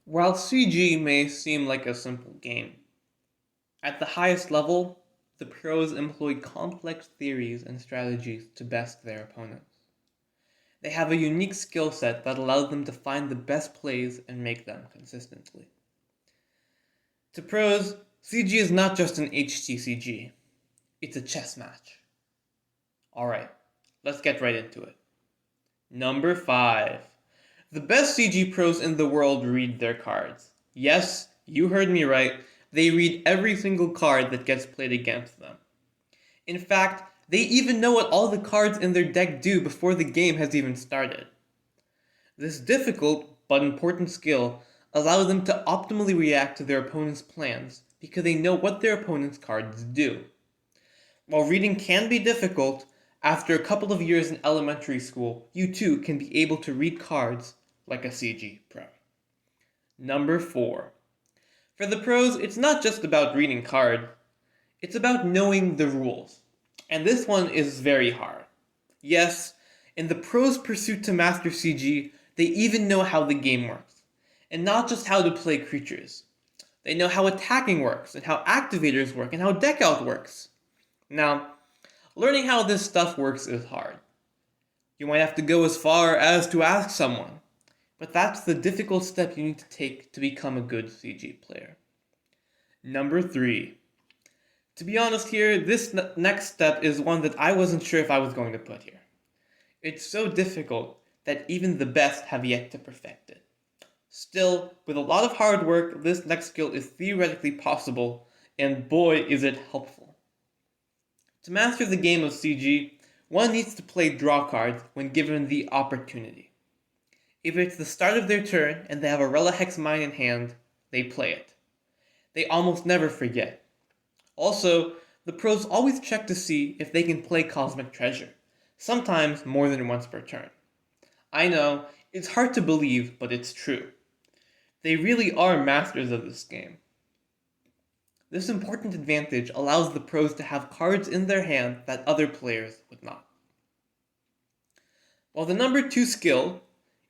While CG may seem like a simple game, at the highest level, the pros employ complex theories and strategies to best their opponents. They have a unique skill set that allows them to find the best plays and make them consistently. To pros, CG is not just an HCCG, it's a chess match. Alright, let's get right into it. Number 5. The best CG pros in the world read their cards. Yes, you heard me right. They read every single card that gets played against them. In fact, they even know what all the cards in their deck do before the game has even started. This difficult but important skill allows them to optimally react to their opponent's plans because they know what their opponent's cards do. While reading can be difficult, after a couple of years in elementary school, you too can be able to read cards like a CG pro. Number 4. For the pros, it's not just about reading cards, it's about knowing the rules. And this one is very hard. Yes, in the pros' pursuit to master CG, they even know how the game works. And not just how to play creatures. They know how attacking works, and how activators work, and how deck out works. Now, learning how this stuff works is hard. You might have to go as far as to ask someone, but that's the difficult step you need to take to become a good CG player. Number 3. To be honest here, this next step is one that I wasn't sure if I was going to put here. It's so difficult that even the best have yet to perfect it. Still, with a lot of hard work, this next skill is theoretically possible, and boy is it helpful. To master the game of CG, one needs to play draw cards when given the opportunity. If it's the start of their turn and they have a Relic Mine in hand, they play it. They almost never forget. Also, the pros always check to see if they can play Cosmic Treasure, sometimes more than once per turn. I know, it's hard to believe, but it's true. They really are masters of this game. This important advantage allows the pros to have cards in their hand that other players would not. While the number 2 skill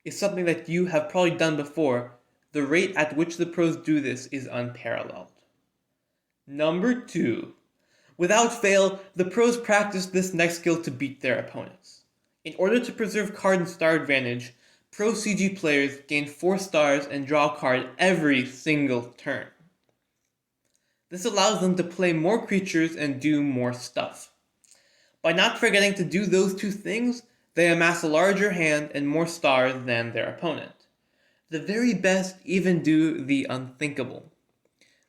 is something that you have probably done before, the rate at which the pros do this is unparalleled. Number 2. Without fail, the pros practice this next skill to beat their opponents. In order to preserve card and star advantage, pro CG players gain 4 stars and draw a card every single turn. This allows them to play more creatures and do more stuff. By not forgetting to do those 2 things, they amass a larger hand and more stars than their opponent. The very best even do the unthinkable.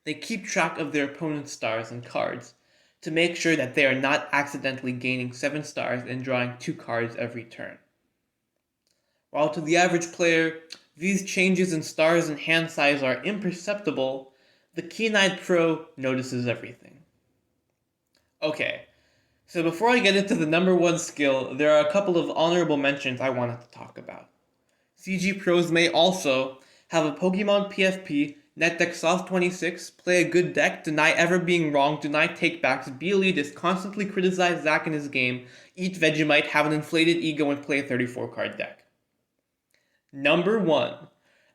They keep track of their opponent's stars and cards to make sure that they are not accidentally gaining 7 stars and drawing 2 cards every turn. While to the average player, these changes in stars and hand size are imperceptible, the keen-eyed pro notices everything. Okay, so before I get into the number 1 skill, there are a couple of honorable mentions I wanted to talk about. CG pros may also have a Pokemon PFP, net deck Soft 26, play a good deck, deny ever being wrong, deny takebacks, be elitist, constantly criticize Zack in his game, eat Vegemite, have an inflated ego, and play a 34 card deck. Number 1.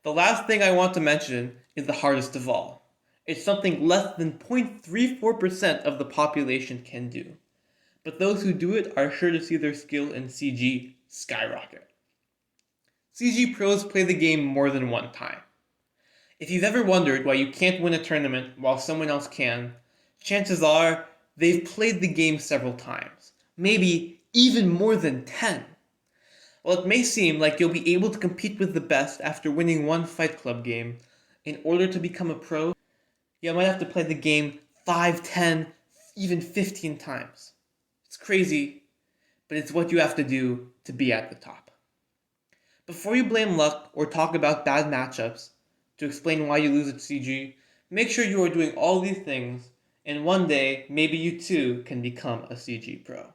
The last thing I want to mention is the hardest of all. It's something less than 0.34% of the population can do. But those who do it are sure to see their skill in CG skyrocket. CG pros play the game more than one time. If you've ever wondered why you can't win a tournament while someone else can, chances are they've played the game several times, maybe even more than 10. While it may seem like you'll be able to compete with the best after winning one Fight Club game, in order to become a pro, you might have to play the game 5, 10, even 15 times. It's crazy, but it's what you have to do to be at the top. Before you blame luck or talk about bad matchups to explain why you lose at CG, make sure you are doing all these things, and one day, maybe you too can become a CG pro.